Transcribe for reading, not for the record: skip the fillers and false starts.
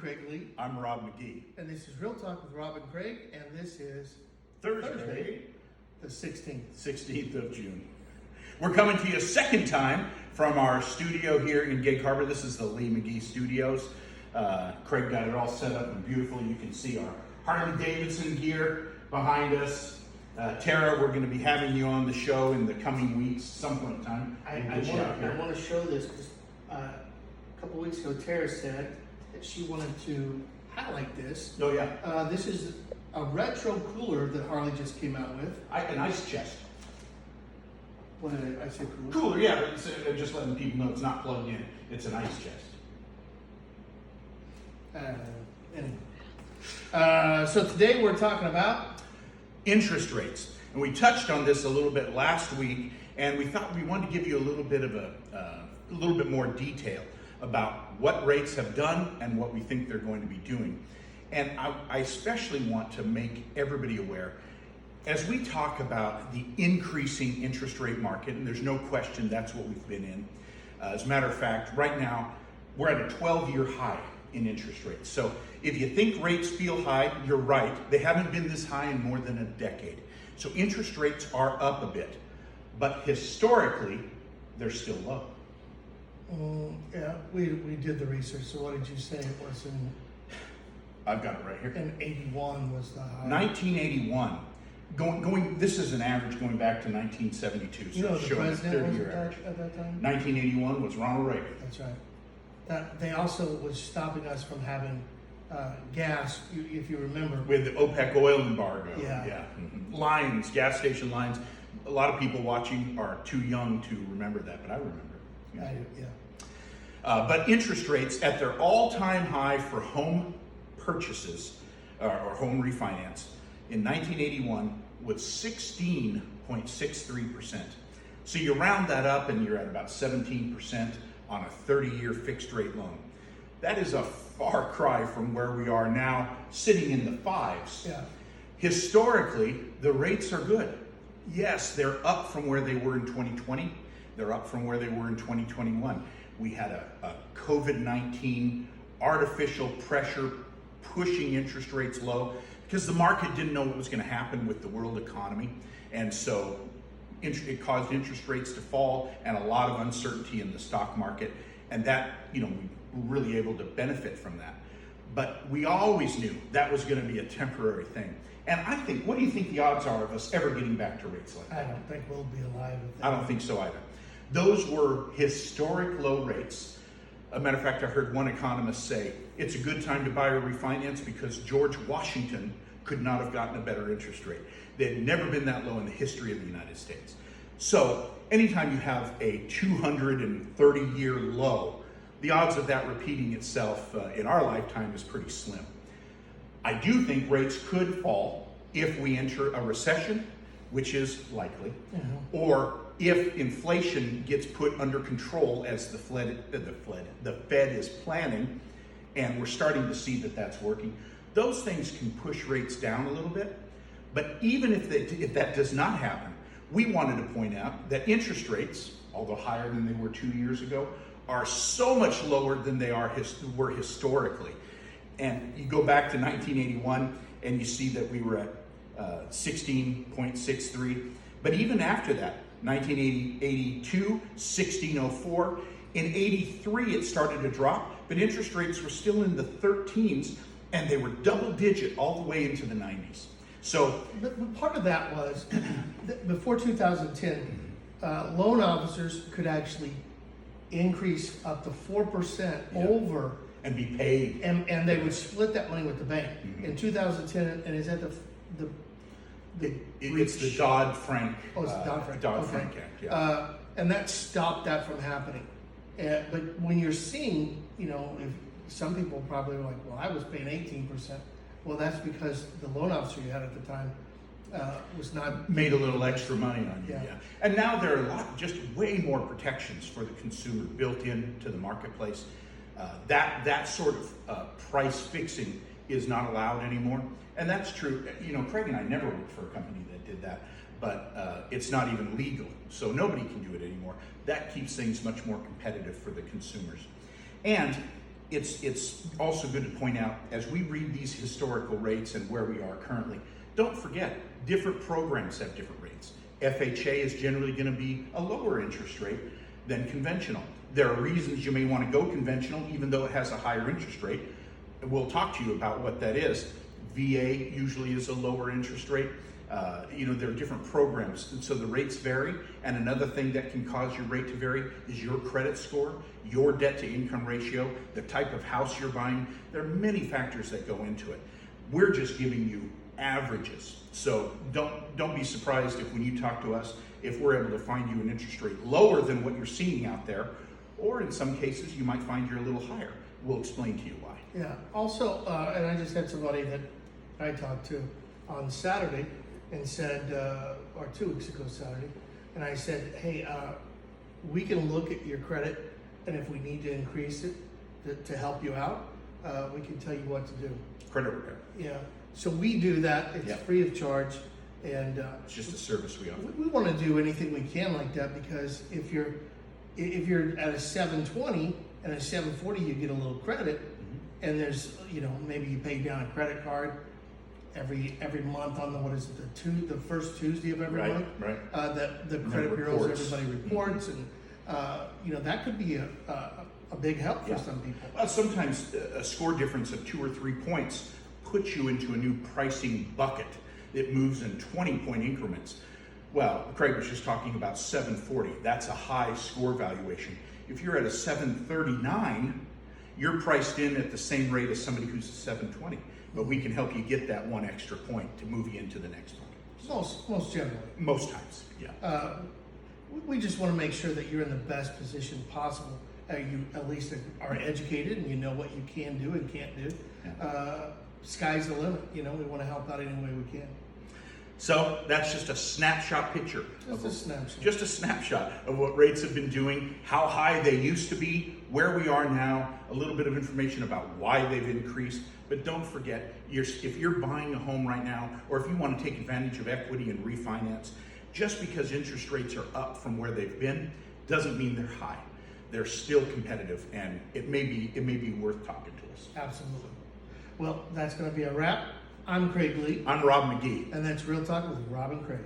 Craig Lee. I'm Rob McGee. And this is Real Talk with Rob and Craig, and this is Thursday, the 16th. 16th of June. We're coming to you a second time from our studio here in Gig Harbor. This is the Lee McGee Studios. Craig got it all set up and beautiful. You can see our Harley-Davidson gear behind us. Tara, we're going to be having you on the show in the coming weeks, some point in time. I want to show this because a couple weeks ago, Tara said that she wanted to highlight this. Oh, yeah. This is a retro cooler that Harley just came out with. An ice chest. What did I say? Cooler, yeah. But it's, just letting people know it's not plugged in. It's an ice chest. Anyway. So today we're talking about interest rates. And we touched on this a little bit last week, and we thought we wanted to give you a little bit of a little bit more detail about what rates have done and what we think they're going to be doing. And I especially want to make everybody aware, as we talk about the increasing interest rate market, and there's no question that's what we've been in. As a matter of fact, right now, we're at a 12-year high in interest rates. So if you think rates feel high, you're right. They haven't been this high in more than a decade. So interest rates are up a bit, but historically, they're still low. Yeah, we did the research. So what did you say it was in? I've got it right here. And 81 was the high. 1981. This is an average going back to 1972. So you know, the president was average. At that time? 1981 was Ronald Reagan. That's right. They also was stopping us from having gas, if you remember. With the OPEC oil embargo. Yeah. Mm-hmm. Lines, gas station lines. A lot of people watching are too young to remember that, but I remember. Yeah. But interest rates at their all-time high for home purchases or home refinance in 1981 was 16.63%. So you round that up and you're at about 17% on a 30-year fixed rate loan. That is a far cry from where we are now, sitting in the fives. Yeah. Historically, the rates are good. Yes, they're up from where they were in 2020. They're up from where they were in 2021. We had a COVID-19 artificial pressure pushing interest rates low because the market didn't know what was going to happen with the world economy. And so it caused interest rates to fall and a lot of uncertainty in the stock market. And that, we were really able to benefit from that. But we always knew that was going to be a temporary thing. And I think, what do you think the odds are of us ever getting back to rates like that? I don't think we'll be alive at that. I don't think so either. Those were historic low rates. A matter of fact, I heard one economist say, it's a good time to buy or refinance because George Washington could not have gotten a better interest rate. They had never been that low in the history of the United States. So anytime you have a 230-year low, the odds of that repeating itself in our lifetime is pretty slim. I do think rates could fall if we enter a recession, which is likely, or if inflation gets put under control as the Fed is planning, and we're starting to see that that's working. Those things can push rates down a little bit. But even if that does not happen, we wanted to point out that interest rates, although higher than they were 2 years ago, are so much lower than they were historically. And you go back to 1981 and you see that we were at 16.63. But even after that, 1982, 1604. In 83, it started to drop, but interest rates were still in the 13s, and they were double digit all the way into the 90s. So, but part of that was, before 2010, loan officers could actually increase up to 4% over. And be paid. And they would split that money with the bank. Mm-hmm. In 2010, and is that it's the Dodd-Frank. Oh, it's the Dodd-Frank. Dodd-Frank Okay. Act, yeah. And that stopped that from happening. But when you're seeing, if some people probably were like, well, I was paying 18%. Well, that's because the loan officer you had at the time was not... Made a little extra money on you, yeah. And now there are just way more protections for the consumer built into the marketplace. That sort of price fixing is not allowed anymore. And that's true. Craig and I never worked for a company that did that, but it's not even legal. So nobody can do it anymore. That keeps things much more competitive for the consumers. And it's also good to point out, as we read these historical rates and where we are currently, don't forget, different programs have different rates. FHA is generally going to be a lower interest rate than conventional. There are reasons you may want to go conventional even though it has a higher interest rate. We'll talk to you about what that is. VA usually is a lower interest rate. There are different programs, and so the rates vary. And another thing that can cause your rate to vary is your credit score, your debt to income ratio, the type of house you're buying. There are many factors that go into it. We're just giving you averages. So don't be surprised if when you talk to us, if we're able to find you an interest rate lower than what you're seeing out there, or in some cases you might find you're a little higher. We'll explain to you why. Yeah. Also, and I just had somebody that I talked to on Saturday and said, or 2 weeks ago Saturday, and I said, hey, we can look at your credit, and if we need to increase it to help you out, we can tell you what to do. Credit repair. Yeah. So we do that. It's free of charge, and it's just a service we offer. We want to do anything we can like that, because if you're at a 720 and a 740, you get a little credit, and there's maybe you pay down a credit card every month on the first Tuesday of every month. Right. That the credit bureaus, everybody reports, and that could be a big help for some people. Sometimes a score difference of 2 or 3 points puts you into a new pricing bucket. It moves in 20-point increments. Well, Craig was just talking about 740. That's a high score valuation. If you're at a 739, you're priced in at the same rate as somebody who's a 720. But we can help you get that 1 extra point to move you into the next one. Most generally. Most times, yeah. We just want to make sure that you're in the best position possible. You at least are educated and you know what you can do and can't do. Yeah. Sky's the limit. We want to help out any way we can. So that's just a snapshot picture. Just a snapshot of what rates have been doing, how high they used to be, where we are now, a little bit of information about why they've increased. But don't forget, if you're buying a home right now, or if you want to take advantage of equity and refinance, just because interest rates are up from where they've been, doesn't mean they're high. They're still competitive, and it may be worth talking to us. Absolutely. Well, that's going to be a wrap. I'm Craig Lee. I'm Rob McGee. And that's Real Talk with Robb and Craig.